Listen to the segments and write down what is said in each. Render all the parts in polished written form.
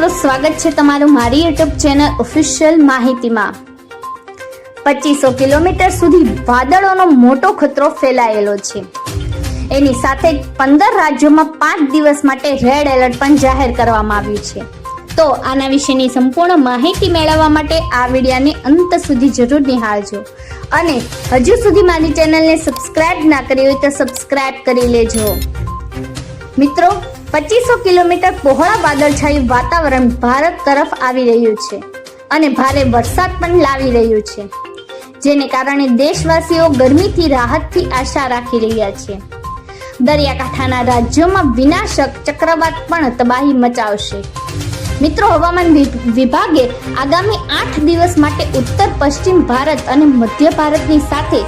મિત્રો, સ્વાગત છે તમારું મારી યુટ્યુબ ચેનલ ઓફિશિયલ માહિતીમાં। 2500 કિલોમીટર સુધી વાદળોનો મોટો ખતરો ફેલાયેલો છે। એની સાથે 15 રાજ્યોમાં 5 દિવસ માટે રેડ એલર્ટ પણ જાહેર કરવામાં આવ્યું છે। તો આના વિશેની સંપૂર્ણ માહિતી મેળવવા માટે આ વિડીયોને અંત સુધી જરૂર નિહાળજો અને હજુ સુધી મારી ચેનલને સબસ્ક્રાઇબ ના કરી હોય તો સબસ્ક્રાઇબ કરી લેજો। મિત્રો, 2500 કિલોમીટર પહોળા વાદળછાયું વાતાવરણ ભારત તરફ આવી રહ્યું છે અને ભારે વરસાદ પણ લાવી રહ્યું છે, જેને કારણે દેશવાસીઓ ગરમીથી રાહતની આશા રાખી રહ્યા છે। દરિયાકાંઠાના રાજ્યોમાં વિનાશક ચક્રવાત પણ તબાહી મચાવશે। મિત્રો, હવામાન વિભાગે આગામી 8 દિવસ માટે ઉત્તર પશ્ચિમ ભારત અને મધ્ય ભારતની સાથે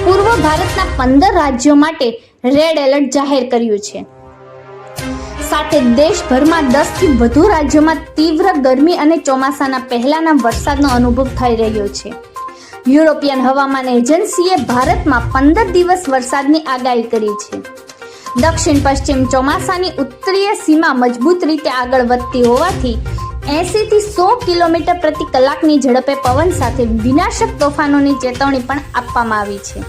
પૂર્વ ભારતના 15 રાજ્યો માટે રેડ એલર્ટ જાહેર કર્યું છે। સાથે દેશભરમાં 10 થી વધુ રાજ્યોમાં તીવ્ર ગરમી અને ચોમાસાના પહેલાના વરસાદનો અનુભવ થઈ રહ્યો છે। યુરોપિયન હવામાન એજન્સીએ ભારતમાં 15 દિવસ વરસાદની આગાહી કરી છે। દક્ષિણ પશ્ચિમ ચોમાસાની ઉત્તરીય સીમા મજબૂત રીતે આગળ વધતી હોવાથી 80 થી 100 કિલોમીટર પ્રતિ કલાકની ઝડપે પવન સાથે વિનાશક તોફાનોની ચેતવણી પણ આપવામાં આવી છે।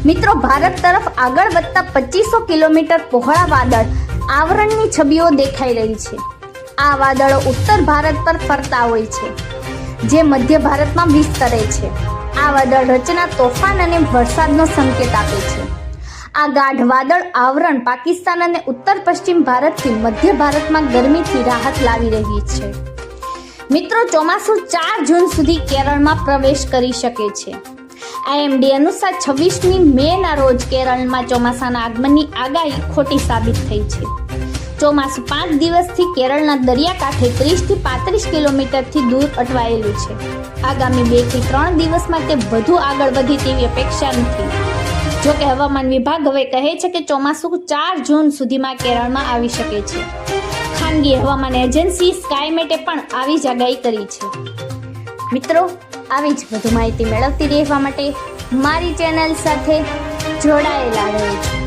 મિત્રો, ભારત તરફ આગળ વધતા 2500 કિલોમીટર પહોળા વાદળ આવરણની છબીઓ દેખાઈ રહી છે। આ વાદળો ઉત્તર ભારત પર ફરતા હોય છે, જે મધ્ય ભારતમાં વિસ્તરે છે। આ વાદળ રચના તોફાન અને વરસાદનો સંકેત આપે છે। આ ગાઢ વાદળ આવરણ પાકિસ્તાન અને ઉત્તર પશ્ચિમ ભારતથી મધ્ય ભારતમાં ગરમીથી રાહત લાવી રહી છે। મિત્રો, ચોમાસું 4 જૂન સુધી કેરળમાં પ્રવેશ કરી શકે છે। IMD અનુસાર 26મી મેના રોજ કેરળમાં ચોમાસાના આગમનની આગાહી ખોટી સાબિત થઈ છે। ચોમાસું 5 દિવસથી કેરળના દરિયાકાંઠે 30 થી 35 કિલોમીટરથી દૂર અટવાયેલું છે। આગામી 2 થી 3 દિવસમાં તે વધુ આગળ વધે તેવી અપેક્ષા નથી। જો કે હવામાન વિભાગ હવે કહે છે કે ચોમાસું 4 જૂન સુધીમાં કેરળમાં આવી શકે છે। ખાનગી હવામાન એજન્સી સ્કાયમેટે પણ આવી જ આગાહી કરી છે। મિત્રો, આવી જ વધુ માહિતી મેળવતી રહેવા માટે મારી ચેનલ સાથે જોડાયેલા રહેજો।